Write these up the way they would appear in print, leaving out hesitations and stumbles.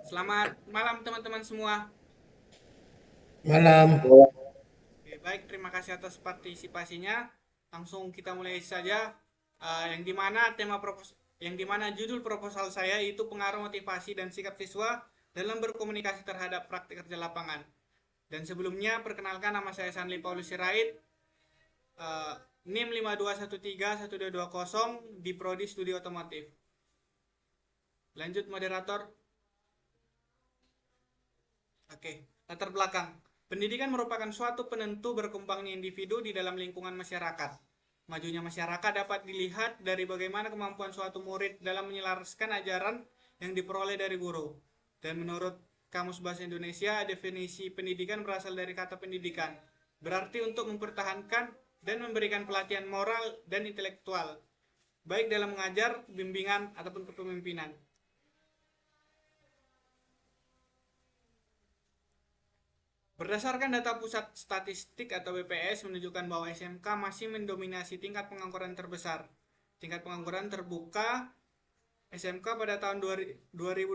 Selamat malam teman-teman semua. Malam. Oke, baik, terima kasih atas partisipasinya. Langsung kita mulai saja. Yang dimana judul proposal saya itu pengaruh motivasi dan sikap siswa dalam berkomunikasi terhadap praktik kerja lapangan. Dan sebelumnya perkenalkan, nama saya Sanli Paulus Sirait, eh, NIM 521312220 di Prodi Studi Otomotif. Lanjut moderator. Oke, latar belakang. Pendidikan merupakan suatu penentu berkembangnya individu di dalam lingkungan masyarakat. Majunya masyarakat dapat dilihat dari bagaimana kemampuan suatu murid dalam menyelaraskan ajaran yang diperoleh dari guru. Dan menurut Kamus Bahasa Indonesia, definisi pendidikan berasal dari kata pendidikan. Berarti untuk mempertahankan dan memberikan pelatihan moral dan intelektual, baik dalam mengajar, bimbingan, ataupun kepemimpinan. Berdasarkan data Pusat Statistik atau BPS menunjukkan bahwa SMK masih mendominasi tingkat pengangguran terbesar. Tingkat pengangguran terbuka SMK pada tahun 2021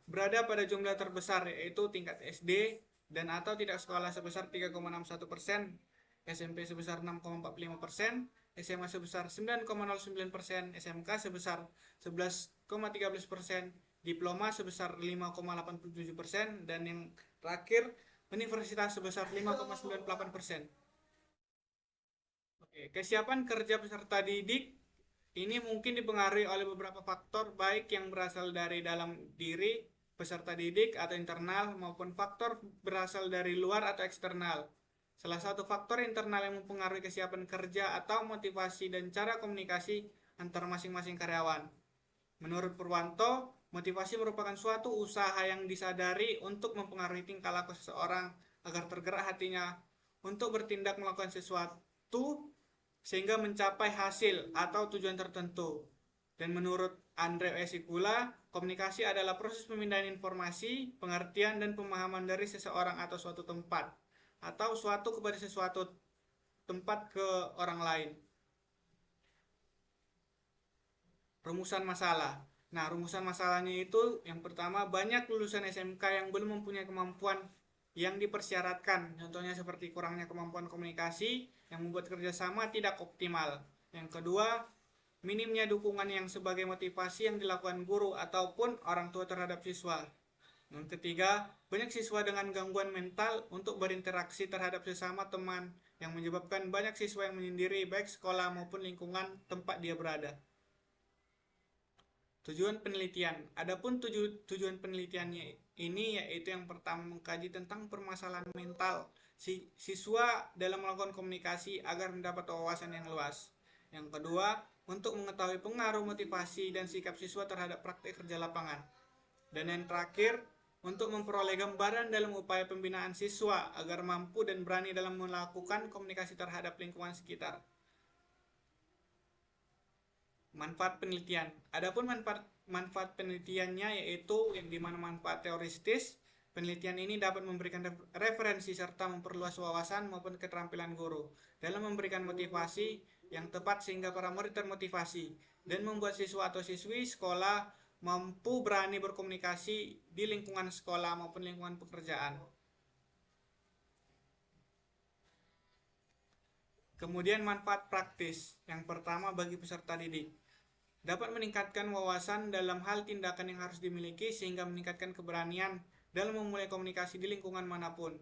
berada pada jumlah terbesar, yaitu tingkat SD dan atau tidak sekolah sebesar 3,61%, SMP sebesar 6,45%, SMA sebesar 9,09%, SMK sebesar 11,13%, diploma sebesar 5,87%, dan yang terakhir universitas sebesar 5,98%. Oke, kesiapan kerja peserta didik ini mungkin dipengaruhi oleh beberapa faktor, baik yang berasal dari dalam diri peserta didik atau internal, maupun faktor berasal dari luar atau eksternal. Salah satu faktor internal yang mempengaruhi kesiapan kerja atau motivasi dan cara komunikasi antar masing-masing karyawan. Menurut Purwanto, motivasi merupakan suatu usaha yang disadari untuk mempengaruhi tingkah laku seseorang agar tergerak hatinya untuk bertindak melakukan sesuatu sehingga mencapai hasil atau tujuan tertentu. Dan menurut Andre Esikula, komunikasi adalah proses pemindahan informasi, pengertian, dan pemahaman dari seseorang atau suatu tempat, atau suatu kepada sesuatu tempat ke orang lain. Rumusan masalah. Nah, rumusan masalahnya itu yang pertama, banyak lulusan SMK yang belum mempunyai kemampuan yang dipersyaratkan. Contohnya seperti kurangnya kemampuan komunikasi yang membuat kerjasama tidak optimal. Yang kedua, minimnya dukungan yang sebagai motivasi yang dilakukan guru ataupun orang tua terhadap siswa. Yang ketiga, banyak siswa dengan gangguan mental untuk berinteraksi terhadap sesama teman yang menyebabkan banyak siswa yang menyendiri baik sekolah maupun lingkungan tempat dia berada. Tujuan penelitian. Adapun tujuan penelitiannya ini yaitu yang pertama, mengkaji tentang permasalahan mental siswa dalam melakukan komunikasi agar mendapat wawasan yang luas. Yang kedua, untuk mengetahui pengaruh motivasi dan sikap siswa terhadap praktik kerja lapangan. Dan yang terakhir, untuk memperoleh gambaran dalam upaya pembinaan siswa agar mampu dan berani dalam melakukan komunikasi terhadap lingkungan sekitar. Manfaat penelitian. Adapun manfaat penelitiannya yaitu yang dimana manfaat teoritis, penelitian ini dapat memberikan referensi serta memperluas wawasan maupun keterampilan guru dalam memberikan motivasi yang tepat sehingga para murid termotivasi dan membuat siswa atau siswi sekolah mampu berani berkomunikasi di lingkungan sekolah maupun lingkungan pekerjaan. Kemudian manfaat praktis. Yang pertama, bagi peserta didik, dapat meningkatkan wawasan dalam hal tindakan yang harus dimiliki sehingga meningkatkan keberanian dalam memulai komunikasi di lingkungan manapun.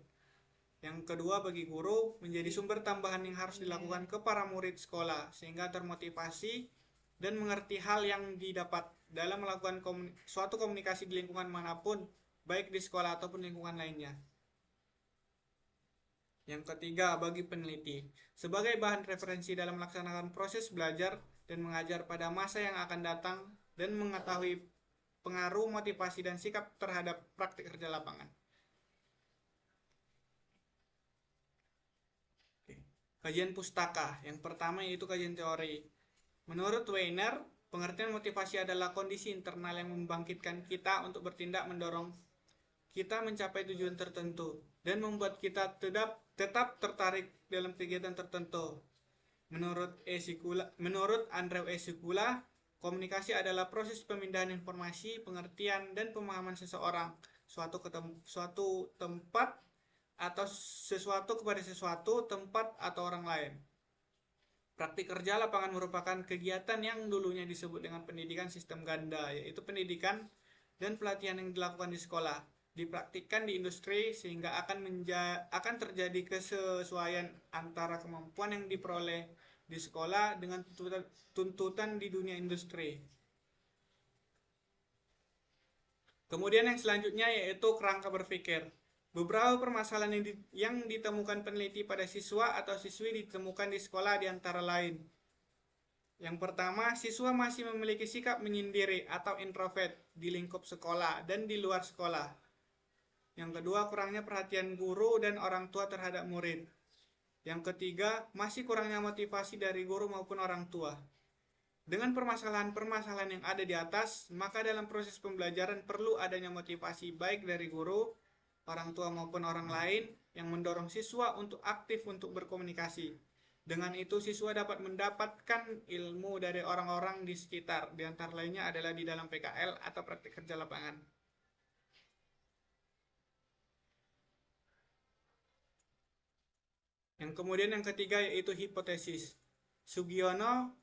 Yang kedua, bagi guru, menjadi sumber tambahan yang harus dilakukan ke para murid sekolah sehingga termotivasi dan mengerti hal yang didapat dalam melakukan suatu komunikasi di lingkungan manapun, baik di sekolah ataupun lingkungan lainnya. Yang ketiga, bagi peneliti, sebagai bahan referensi dalam melaksanakan proses belajar dan mengajar pada masa yang akan datang dan mengetahui pengaruh motivasi dan sikap terhadap praktik kerja lapangan. Kajian pustaka. Yang pertama yaitu kajian teori. Menurut Weiner, pengertian motivasi adalah kondisi internal yang membangkitkan kita untuk bertindak mendorong kita mencapai tujuan tertentu dan membuat kita tetap tertarik dalam kegiatan tertentu. Menurut Andrew Esikula, Komunikasi adalah proses pemindahan informasi, pengertian, dan pemahaman seseorang, suatu tempat atau sesuatu kepada sesuatu, tempat, atau orang lain. Praktik kerja lapangan merupakan kegiatan yang dulunya disebut dengan pendidikan sistem ganda, yaitu pendidikan dan pelatihan yang dilakukan di sekolah, dipraktikkan di industri sehingga akan terjadi kesesuaian antara kemampuan yang diperoleh di sekolah dengan tuntutan di dunia industri. Kemudian yang selanjutnya yaitu kerangka berpikir. Beberapa permasalahan yang ditemukan peneliti pada siswa atau siswi ditemukan di sekolah di antara lain. Yang pertama, siswa masih memiliki sikap menyendiri atau introvert di lingkup sekolah dan di luar sekolah. Yang kedua, kurangnya perhatian guru dan orang tua terhadap murid. Yang ketiga, masih kurangnya motivasi dari guru maupun orang tua. Dengan permasalahan-permasalahan yang ada di atas, maka dalam proses pembelajaran perlu adanya motivasi baik dari guru, orang tua maupun orang lain yang mendorong siswa untuk aktif untuk berkomunikasi. Dengan itu siswa dapat mendapatkan ilmu dari orang-orang di sekitar, di antara lainnya adalah di dalam PKL atau praktik kerja lapangan. Yang kemudian yang ketiga yaitu hipotesis. Sugiono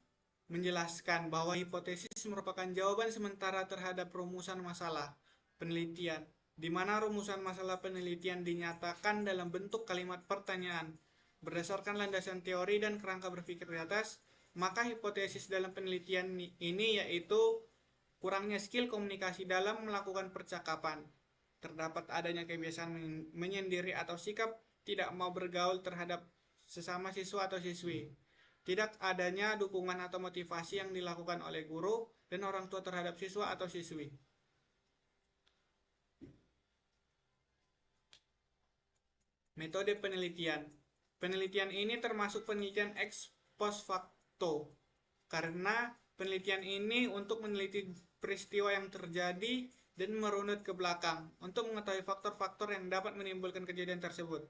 menjelaskan bahwa hipotesis merupakan jawaban sementara terhadap rumusan masalah penelitian, di mana rumusan masalah penelitian dinyatakan dalam bentuk kalimat pertanyaan. Berdasarkan landasan teori dan kerangka berpikir di atas, maka hipotesis dalam penelitian ini yaitu kurangnya skill komunikasi dalam melakukan percakapan. Terdapat adanya kebiasaan menyendiri atau sikap tidak mau bergaul terhadap sesama siswa atau siswi. Tidak adanya dukungan atau motivasi yang dilakukan oleh guru dan orang tua terhadap siswa atau siswi. Metode penelitian. Penelitian ini termasuk penelitian ex post facto, karena penelitian ini untuk meneliti peristiwa yang terjadi dan merunut ke belakang untuk mengetahui faktor-faktor yang dapat menimbulkan kejadian tersebut.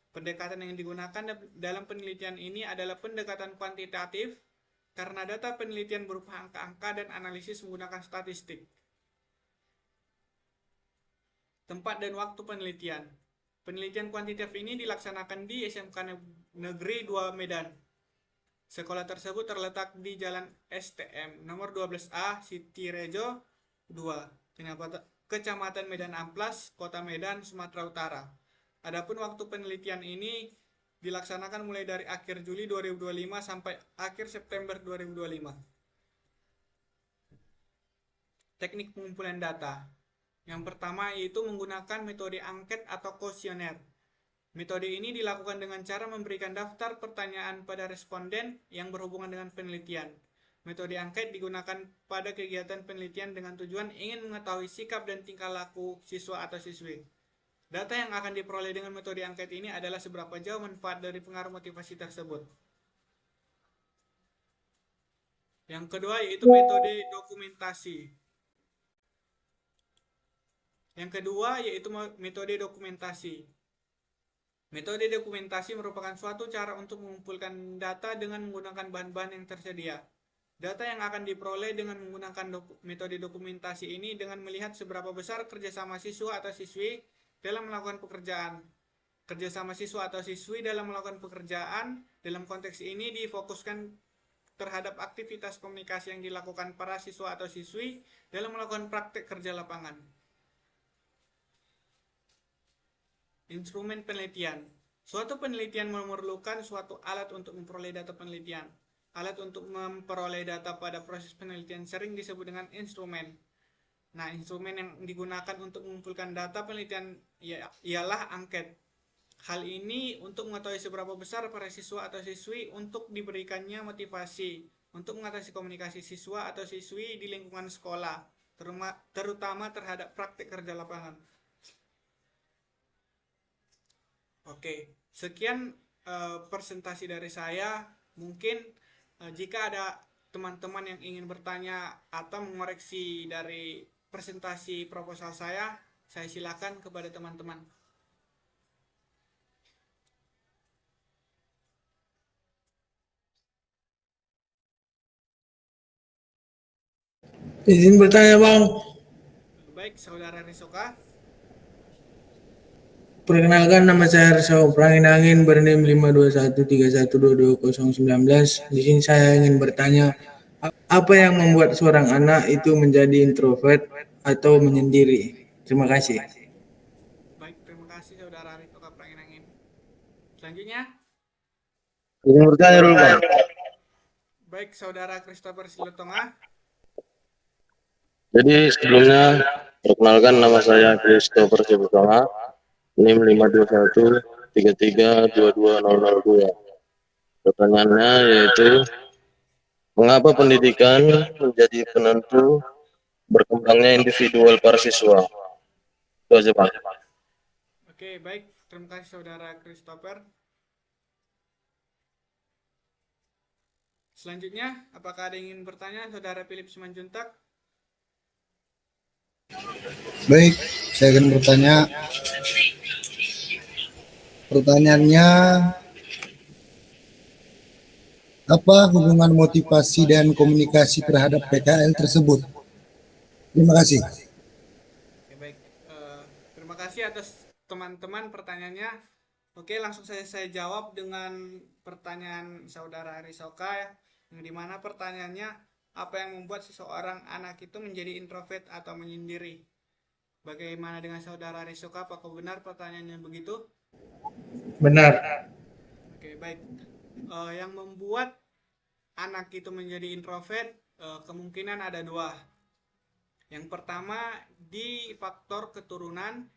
Pendekatan yang digunakan dalam penelitian ini adalah pendekatan kuantitatif karena data penelitian berupa angka-angka dan analisis menggunakan statistik. Tempat dan waktu penelitian. Penelitian kuantitatif ini dilaksanakan di SMK Negeri 2 Medan. Sekolah tersebut terletak di Jalan STM nomor 12A Sitirejo 2, Kecamatan Medan Amplas, Kota Medan, Sumatera Utara. Adapun waktu penelitian ini dilaksanakan mulai dari akhir Juli 2025 sampai akhir September 2025. Teknik pengumpulan data. Yang pertama yaitu menggunakan metode angket atau kuesioner. Metode ini dilakukan dengan cara memberikan daftar pertanyaan pada responden yang berhubungan dengan penelitian. Metode angket digunakan pada kegiatan penelitian dengan tujuan ingin mengetahui sikap dan tingkah laku siswa atau siswi. Data yang akan diperoleh dengan metode angket ini adalah seberapa jauh manfaat dari pengaruh motivasi tersebut. Yang kedua yaitu metode dokumentasi. Yang kedua yaitu metode dokumentasi. Metode dokumentasi merupakan suatu cara untuk mengumpulkan data dengan menggunakan bahan-bahan yang tersedia. Data yang akan diperoleh dengan menggunakan metode dokumentasi ini dengan melihat seberapa besar kerjasama siswa atau siswi dalam melakukan pekerjaan. Kerjasama siswa atau siswi dalam melakukan pekerjaan dalam konteks ini difokuskan terhadap aktivitas komunikasi yang dilakukan para siswa atau siswi dalam melakukan praktek kerja lapangan. Instrumen penelitian. Suatu penelitian memerlukan suatu alat untuk memperoleh data penelitian. Alat untuk memperoleh data pada proses penelitian sering disebut dengan instrumen. Nah, instrumen yang digunakan untuk mengumpulkan data penelitian ialah angket. Hal ini untuk mengetahui seberapa besar para siswa atau siswi untuk diberikannya motivasi untuk mengatasi komunikasi siswa atau siswi di lingkungan sekolah, terutama terhadap praktik kerja lapangan. Oke, sekian presentasi dari saya. Mungkin jika ada teman-teman yang ingin bertanya atau mengoreksi dari presentasi proposal saya silakan kepada teman-teman. Izin bertanya Bang, Baik, Saudara Risoka. perkenalkan nama saya Rizal Pranginangin bernim 52131220019. Di sini saya ingin bertanya, apa yang membuat seorang anak itu menjadi introvert atau menyendiri? Terima kasih. Baik, terima kasih Saudara Risoka Pranginangin. Selanjutnya, Izin bertanya dulu Bang. baik Saudara Christopher Silutonga. Jadi sebelumnya perkenalkan nama saya Christopher Sibutonga, NIM 52133220002. Pertanyaannya yaitu mengapa pendidikan menjadi penentu berkembangnya individual para siswa? Itu aja Pak. Oke, baik. Terima kasih Saudara Christopher. Selanjutnya, apakah ada yang ingin bertanya Saudara Philip Simanjuntak? Baik, saya akan bertanya. Pertanyaannya, apa hubungan motivasi dan komunikasi terhadap PKL tersebut? Terima kasih. Oke, baik. Terima kasih atas teman-teman pertanyaannya. Oke, langsung saja saya jawab dengan pertanyaan Saudara Risoka ya. Yang dimana pertanyaannya, apa yang membuat seseorang anak itu menjadi introvert atau menyendiri? Bagaimana dengan Saudara Risoka? Apakah benar pertanyaannya begitu? Benar. Oke, baik. Yang membuat anak itu menjadi introvert, kemungkinan ada dua. Yang pertama di faktor keturunan,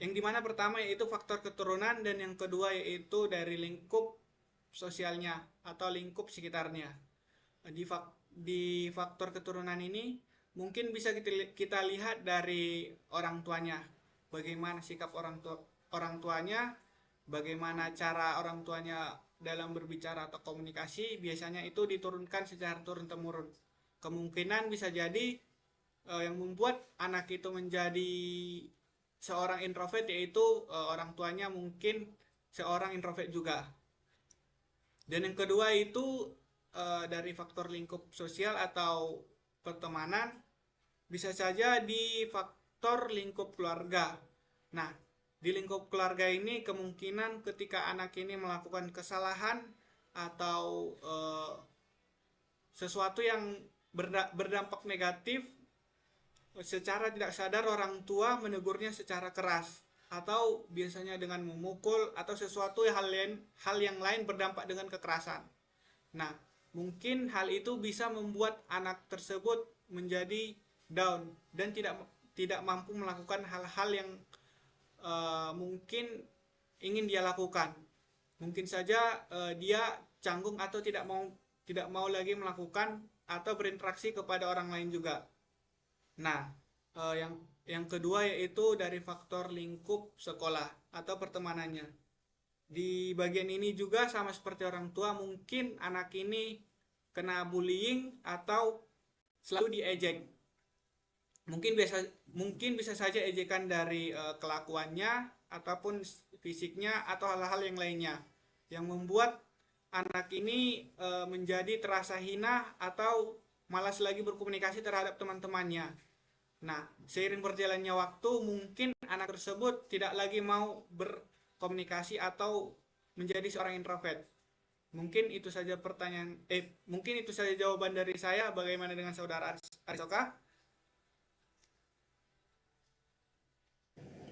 yang dimana pertama yaitu faktor keturunan dan yang kedua yaitu dari lingkup sosialnya atau lingkup sekitarnya. Di faktor keturunan ini mungkin bisa kita lihat dari orang tuanya, bagaimana sikap orang tuanya, bagaimana cara orang tuanya dalam berbicara atau komunikasi, biasanya itu diturunkan secara turun-temurun. Kemungkinan bisa jadi yang membuat anak itu menjadi seorang introvert yaitu orang tuanya mungkin seorang introvert juga. Dan yang kedua itu dari faktor lingkup sosial atau pertemanan, bisa saja di faktor lingkup keluarga. Nah, di lingkup keluarga ini kemungkinan ketika anak ini melakukan kesalahan atau sesuatu yang berdampak negatif, secara tidak sadar orang tua menegurnya secara keras atau biasanya dengan memukul atau sesuatu hal yang lain berdampak dengan kekerasan. Nah, mungkin hal itu bisa membuat anak tersebut menjadi down dan tidak mampu melakukan hal-hal yang mungkin ingin dia lakukan. Mungkin saja dia canggung atau tidak mau lagi melakukan atau berinteraksi kepada orang lain juga. Nah, yang kedua yaitu dari faktor lingkup sekolah atau pertemanannya. Di bagian ini juga sama seperti orang tua, mungkin anak ini kena bullying atau selalu diejek. Mungkin bisa saja ejekan dari kelakuannya ataupun fisiknya atau hal-hal yang lainnya yang membuat anak ini menjadi terasa hina atau malas lagi berkomunikasi terhadap teman-temannya. Nah, seiring berjalannya waktu, mungkin anak tersebut tidak lagi mau berkomunikasi atau menjadi seorang introvert. Mungkin itu saja mungkin itu saja jawaban dari saya. Bagaimana dengan Saudara Arisoka?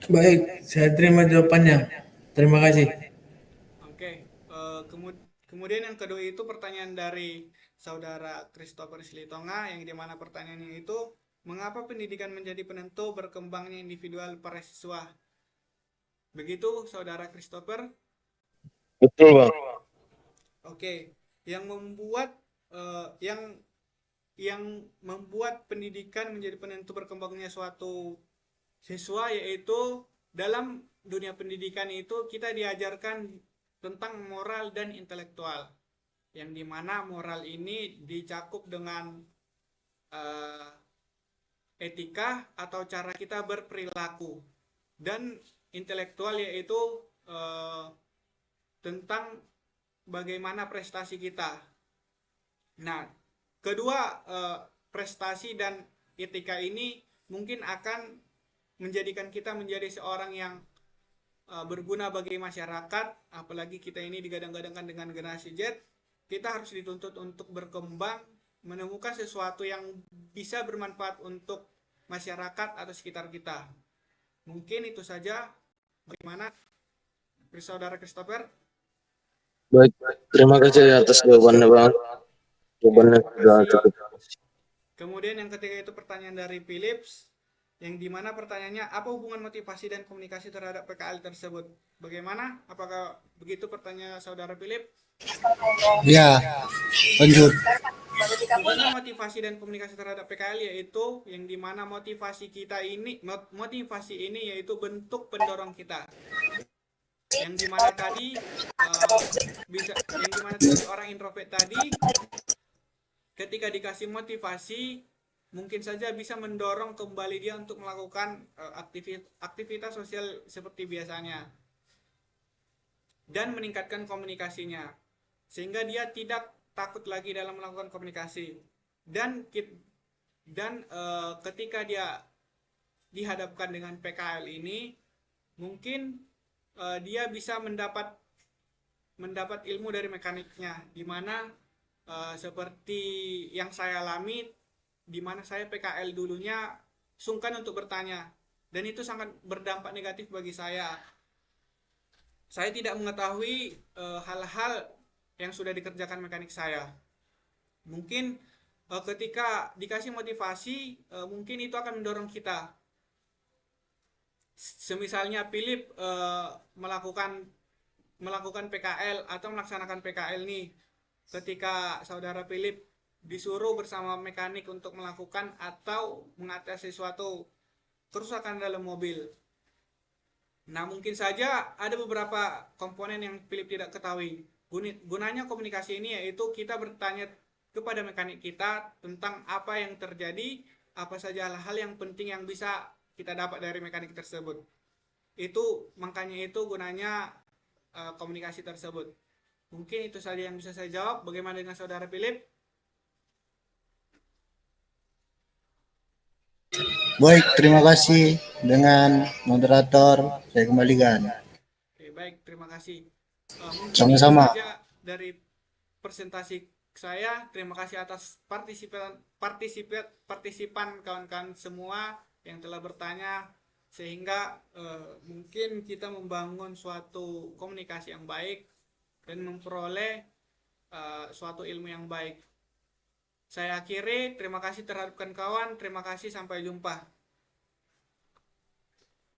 Baik, saya terima jawabannya. Terima kasih. Oke, kemudian yang kedua itu pertanyaan dari Saudara Christopher Silitonga, yang dimana pertanyaannya itu, mengapa pendidikan menjadi penentu berkembangnya individual para siswa? Begitu, Saudara Christopher? Betul Bang. Oke, yang membuat yang membuat pendidikan menjadi penentu berkembangnya suatu siswa yaitu dalam dunia pendidikan itu kita diajarkan tentang moral dan intelektual, yang dimana moral ini dicakup dengan etika atau cara kita berperilaku, dan intelektual yaitu tentang bagaimana prestasi kita. Nah, kedua prestasi dan etika ini mungkin akan menjadikan kita menjadi seorang yang berguna bagi masyarakat. Apalagi kita ini digadang-gadangkan dengan generasi Z, kita harus dituntut untuk berkembang, menemukan sesuatu yang bisa bermanfaat untuk masyarakat atau sekitar kita. Mungkin itu saja. Bagaimana Saudara Christopher? Baik, terima kasih atas jawabannya Bang. Jawabannya sudah cukup. Kemudian yang ketiga itu pertanyaan dari Philips, yang dimana pertanyaannya, apa hubungan motivasi dan komunikasi terhadap PKL tersebut? Bagaimana? Apakah begitu pertanyaan Saudara Philip? Ya, lanjut. Hubungan motivasi dan komunikasi terhadap PKL yaitu yang dimana motivasi ini yaitu bentuk pendorong kita. Yang dimana tadi orang introvert tadi ketika dikasih motivasi mungkin saja bisa mendorong kembali dia untuk melakukan aktivitas sosial seperti biasanya dan meningkatkan komunikasinya sehingga dia tidak takut lagi dalam melakukan komunikasi dan ketika dia dihadapkan dengan PKL ini mungkin dia bisa mendapat ilmu dari mekaniknya, di mana seperti yang saya alami, di mana saya PKL dulunya sungkan untuk bertanya, dan itu sangat berdampak negatif bagi saya. Saya tidak mengetahui hal-hal yang sudah dikerjakan mekanik saya. Mungkin ketika dikasih motivasi, mungkin itu akan mendorong kita. Semisalnya Philip melakukan PKL atau melaksanakan PKL nih, ketika Saudara Philip disuruh bersama mekanik untuk melakukan atau mengatasi suatu kerusakan dalam mobil. Nah, mungkin saja ada beberapa komponen yang Philip tidak ketahui. Gunanya komunikasi ini yaitu kita bertanya kepada mekanik kita tentang apa yang terjadi, apa saja hal-hal yang penting yang bisa kita dapat dari mekanik tersebut. Makanya itu gunanya komunikasi tersebut. Mungkin itu saja yang bisa saya jawab. Bagaimana dengan Saudara Philip? Baik, terima kasih dengan moderator. Saya kembalikan. Oke, baik, terima kasih. Mungkin Sama-sama. itu saja dari presentasi saya. Terima kasih atas partisipan kawan-kawan semua yang telah bertanya, sehingga mungkin kita membangun suatu komunikasi yang baik dan memperoleh suatu ilmu yang baik. Saya akhiri, terima kasih terhadap kawan, terima kasih, sampai jumpa.